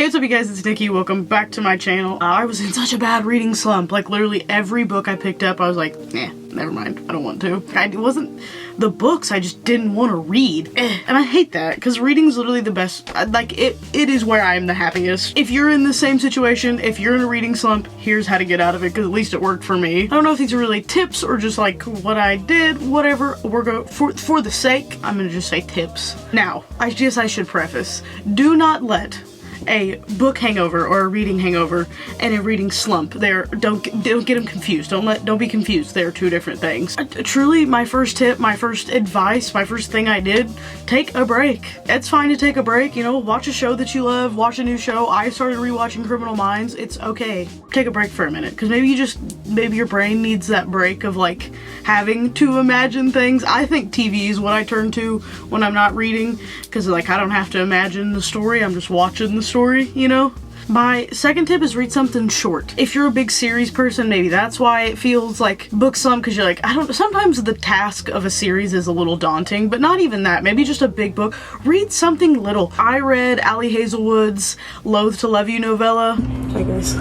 Hey, what's up you guys, it's Nikki. Welcome back to my channel. I was in such a bad reading slump. Like literally every book I picked up I was like, never mind, I don't want to. It wasn't the books, I just didn't want to read. And I hate that because reading is literally the best. Like it is where I am the happiest. If you're in the same situation, if you're in a reading slump, here's how to get out of it, because at least it worked for me. I don't know if these are really tips or just like what I did, whatever. We're going for the sake, I'm gonna just say tips. Now, I should preface, do not let a book hangover or a reading hangover and a reading slump don't get them confused. Don't be confused. They're two different things. Truly, my first tip, my first advice, my first thing I did, take a break. It's fine to take a break, you know, watch a show that you love, watch a new show. I started rewatching Criminal Minds. It's okay. Take a break for a minute, because maybe your brain needs that break of like having to imagine things. I think TV is what I turn to when I'm not reading, because like I don't have to imagine the story, I'm just watching the story, you know? My second tip is read something short. If you're a big series person, maybe that's why it feels like book slump, because you're like, sometimes the task of a series is a little daunting, but not even that. Maybe just a big book. Read something little. I read Ali Hazelwood's Loathe to Love You novella. Hi guys.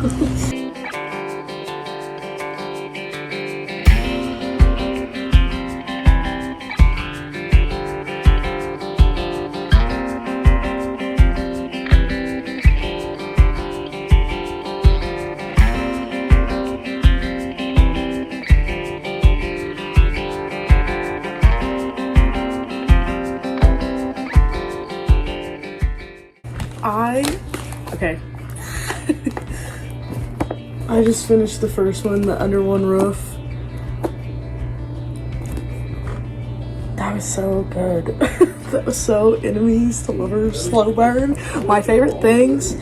Okay. I just finished the first one, the Under One Roof. That was so good. That was so enemies to lovers, slow burn. My favorite things.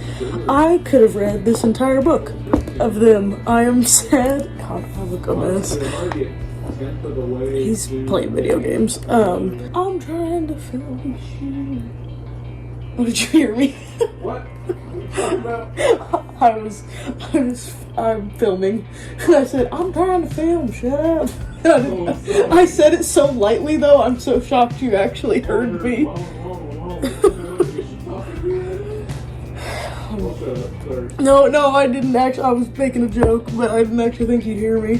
I could have read this entire book of them. I am sad. God, I look a mess. He's playing video games. I'm trying to film you. Oh, did you hear me? What? I'm filming. And I said, I'm trying to film, shut up. I said it so lightly though, I'm so shocked you actually heard me. No, I didn't actually, I was making a joke, but I didn't actually think you'd hear me.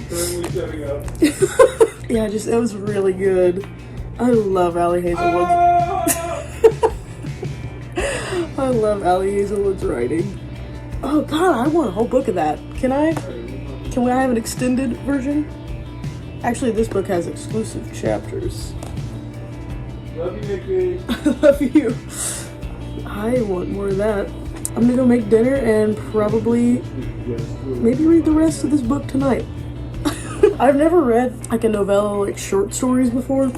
Yeah, it was really good. I love Ali Hazelwood. I love Ali Hazelwood's writing. Oh god, I want a whole book of that. Can I have an extended version? Actually, this book has exclusive chapters. Love you, Niki. Love you. I want more of that. I'm gonna go make dinner and probably maybe read the rest of this book tonight. I've never read like a novella, like short stories before,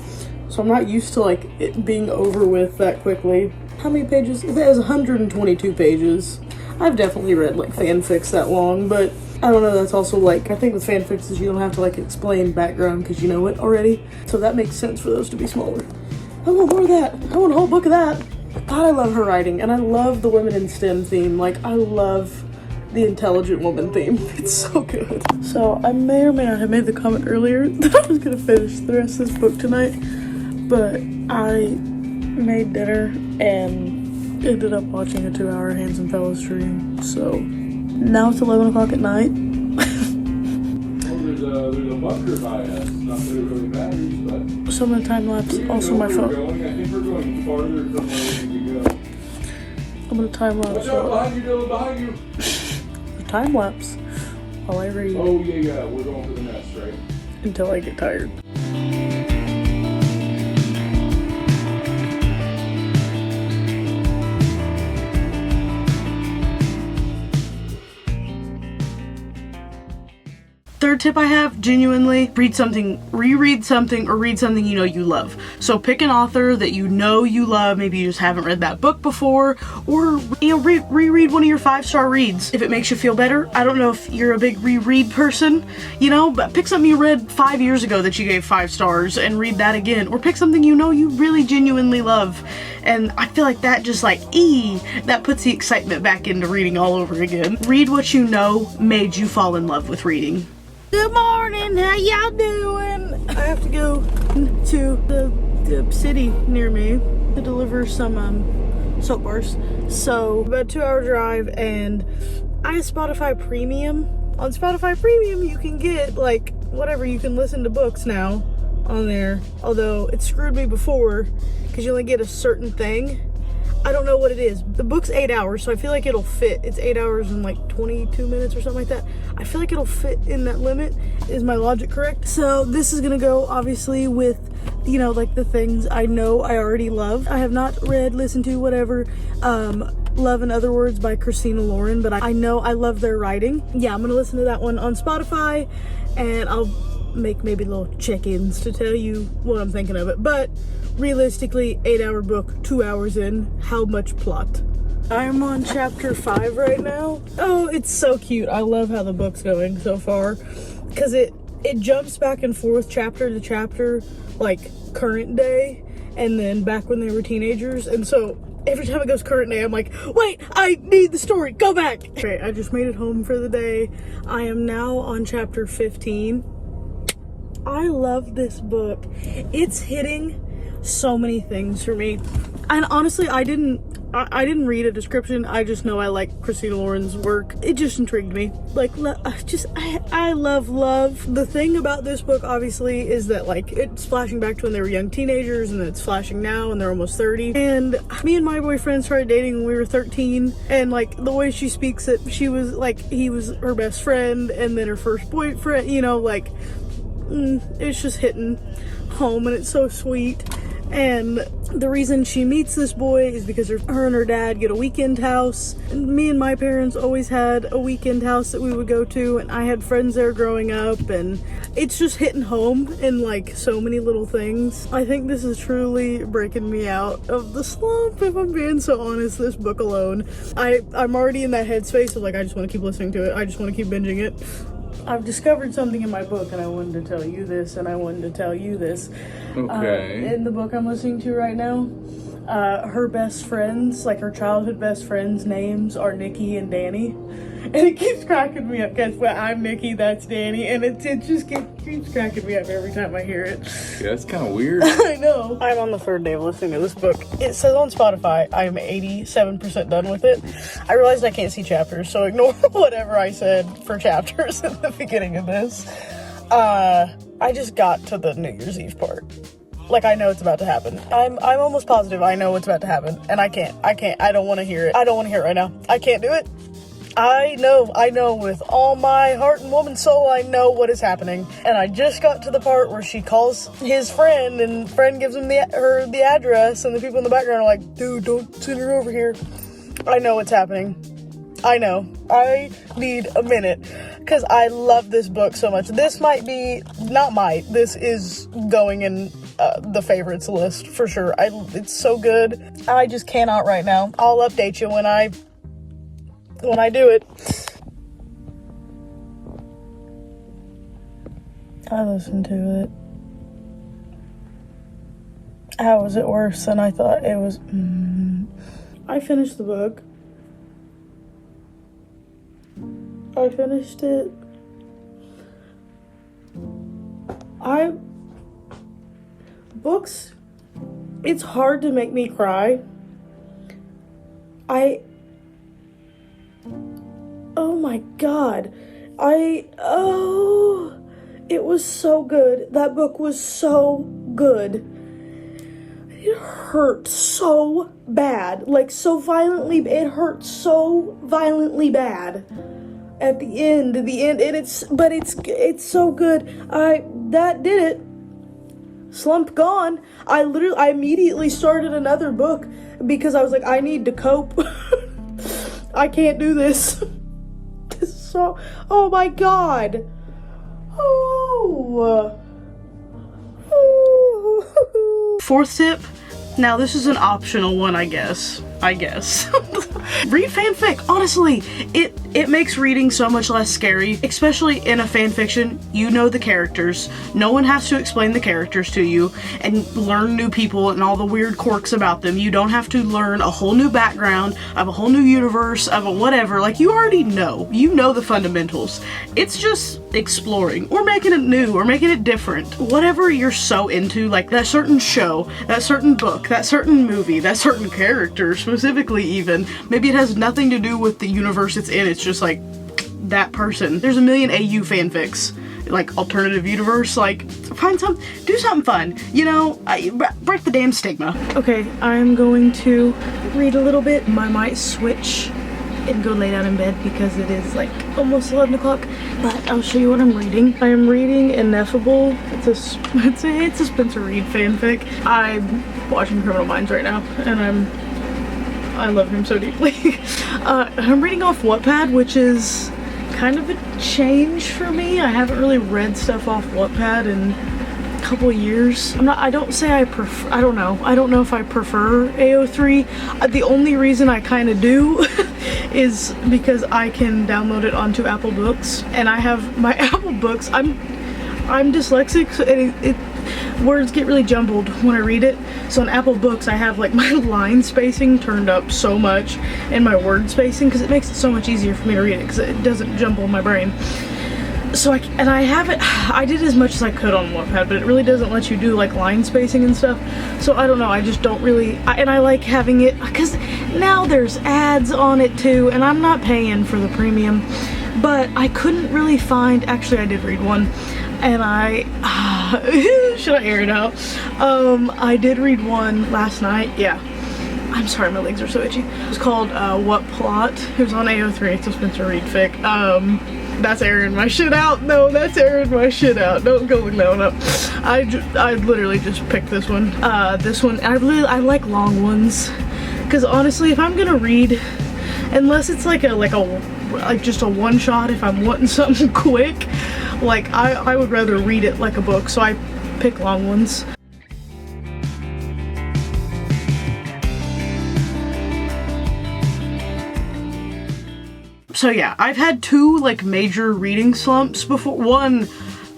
so I'm not used to like it being over with that quickly. How many pages? It has 122 pages. I've definitely read like fanfics that long, but I don't know, that's also like, I think with fanfics is you don't have to like explain background because you know it already. So that makes sense for those to be smaller. I want more of that. I want a whole book of that. God, I love her writing, and I love the women in STEM theme. Like, I love the intelligent woman theme. It's so good. So I may or may not have made the comment earlier that I was gonna finish the rest of this book tonight, but I made dinner and ended up watching a 2-hour Hands and Fellow stream. So now it's 11 o'clock at night. There's a bunker by us. Not that it really matters, but So I'm gonna time lapse also my phone. I think we're going farther from where we need to go. I'm gonna time lapse. Watch out, behind you, Dylan, behind you. Time lapse while I read. Oh yeah, we're going for the nest, right? Until I get tired. Third tip I have, genuinely, read something, reread something, or read something you know you love. So pick an author that you know you love, maybe you just haven't read that book before, or, you know, reread one of your 5-star reads if it makes you feel better. I don't know if you're a big reread person, you know, but pick something you read 5 years ago that you gave 5 stars and read that again, or pick something you know you really genuinely love. And I feel like that just like, that puts the excitement back into reading all over again. Read what you know made you fall in love with reading. Good morning, how y'all doing? I have to go to the city near me to deliver some soap bars. So about 2-hour drive, and I have Spotify Premium. On Spotify Premium, you can get like whatever, you can listen to books now on there. Although it screwed me before because you only get a certain thing. I don't know what it is. The book's 8 hours, so I feel like it'll fit. It's 8 hours and like 22 minutes or something like that. I feel like it'll fit in that limit. Is my logic correct? So this is gonna go obviously with, you know, like the things I know I already love. I have not read, listened to, whatever, Love in Other Words by Christina Lauren, but I know I love their writing. Yeah, I'm gonna listen to that one on Spotify, and I'll make maybe little check-ins to tell you what I'm thinking of it. But realistically, 8-hour book, 2 hours in, how much plot? I'm on chapter 5 right now. Oh, it's so cute. I love how the book's going so far, because it jumps back and forth chapter to chapter, like current day and then back when they were teenagers, and so every time it goes current day, I'm like, wait, I need the story, go back. Okay, I just made it home for the day. I am now on chapter 15. I love this book. It's hitting so many things for me. And honestly, I didn't read a description. I just know I like Christina Lauren's work. It just intrigued me. Like, I love. The thing about this book, obviously, is that, like, it's flashing back to when they were young teenagers, and then it's flashing now, and they're almost 30. And me and my boyfriend started dating when we were 13, and, like, the way she speaks it, she was, like, he was her best friend, and then her first boyfriend, you know, like, it's just hitting home, and it's so sweet. And the reason she meets this boy is because her and her dad get a weekend house. And me and my parents always had a weekend house that we would go to, and I had friends there growing up, and it's just hitting home in like so many little things. I think this is truly breaking me out of the slump, if I'm being so honest, this book alone. I'm already in that headspace of like, I just want to keep listening to it. I just want to keep binging it. I've discovered something in my book, and I wanted to tell you this, and I wanted to tell you this. Okay. In the book I'm listening to right now, her best friends, like her childhood best friends' names are Niki and Danny. And it keeps cracking me up. Guess what? I'm Niki, that's Danny. And it just keeps cracking me up every time I hear it. Yeah, that's kind of weird. I know. I'm on the 3rd day of listening to this book. It says on Spotify I'm 87% done with it. I realized I can't see chapters, so ignore whatever I said for chapters at the beginning of this. I just got to the New Year's Eve part. Like, I know it's about to happen. I'm almost positive I know what's about to happen, and I can't. I don't want to hear it. I don't want to hear it right now. I can't do it. I know with all my heart and woman soul, I know what is happening. And I just got to the part where she calls his friend, and friend gives him the address, and the people in the background are like, dude, don't send her over here. I know what's happening. I know. I need a minute, because I love this book so much. This this is going in the favorites list for sure. It's so good. I just cannot right now. I'll update you when I do it. I listened to it. How was it worse than I thought it was? I finished the book. I finished it. Books, it's hard to make me cry. Oh my god. It was so good. That book was so good. It hurt so bad. Like, so violently. It hurt so violently bad. At the end, and it's so good. That did it. Slump gone. I immediately started another book because I was like, I need to cope. I can't do this. So, oh my god. Oh. 4th tip. Now this is an optional one, I guess. Read fanfic. Honestly, It makes reading so much less scary, especially in a fan fiction. You know the characters. No one has to explain the characters to you and learn new people and all the weird quirks about them. You don't have to learn a whole new background of a whole new universe of a whatever. Like, you already know. You know the fundamentals. It's just exploring or making it new or making it different. Whatever you're so into, like that certain show, that certain book, that certain movie, that certain character specifically even. Maybe it has nothing to do with the universe it's in. It's just like that person. There's a million AU fanfics, like alternative universe. Like, find some, do something fun. You know, break the damn stigma. Okay, I'm going to read a little bit. I might switch and go lay down in bed because it is like almost 11 o'clock. But I'll show you what I'm reading. I am reading Ineffable. It's a Spencer Reed fanfic. I'm watching Criminal Minds right now, and I love him so deeply. I'm reading off Wattpad, which is kind of a change for me. I haven't really read stuff off Wattpad in a couple of years. I don't say I prefer, I don't know if I prefer AO3. The only reason I kind of do is because I can download it onto Apple Books, and I have my Apple Books. I'm dyslexic, so words get really jumbled when I read it. So on Apple Books, I have like my line spacing turned up so much and my word spacing, because it makes it so much easier for me to read it because it doesn't jumble in my brain. So I did as much as I could on Wattpad, but it really doesn't let you do like line spacing and stuff. So I don't know, I just don't really, and I like having it because now there's ads on it too, and I'm not paying for the premium. But I couldn't really find, actually I did read one, and should I air it out? I did read one last night, yeah. I'm sorry, my legs are so itchy. It was called What Plot? It was on AO3, it's a Spencer Reed fic. That's airing my shit out. No, that's airing my shit out. Don't go look that one up. I literally just picked this one. This one, I like long ones. Because honestly, if I'm gonna read, unless it's like just a one shot, if I'm wanting something quick, like I would rather read it like a book, so I pick long ones. So yeah, I've had two like major reading slumps before. One,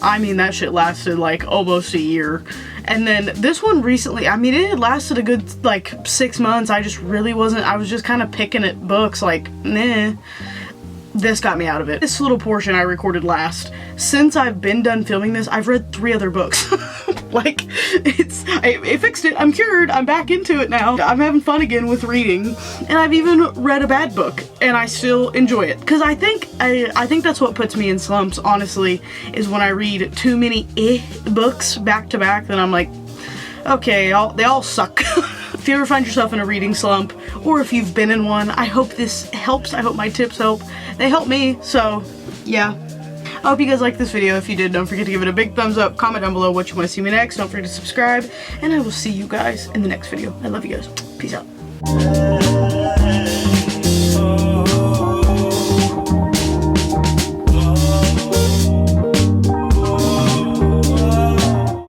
I mean, that shit lasted like almost a year. And then this one recently, I mean, it had lasted a good like 6 months. I was just kind of picking at books like, nah. This got me out of it. This little portion I recorded last. Since I've been done filming this, I've read 3 other books. Like, I fixed it. I'm cured. I'm back into it now. I'm having fun again with reading. And I've even read a bad book, and I still enjoy it. Because I think that's what puts me in slumps, honestly, is when I read too many books back to back, then I'm like, okay, they all suck. If you ever find yourself in a reading slump, or if you've been in one, I hope this helps. I hope my tips help. They help me, so yeah. I hope you guys liked this video. If you did, don't forget to give it a big thumbs up. Comment down below what you want to see me next. Don't forget to subscribe, and I will see you guys in the next video. I love you guys. Peace out.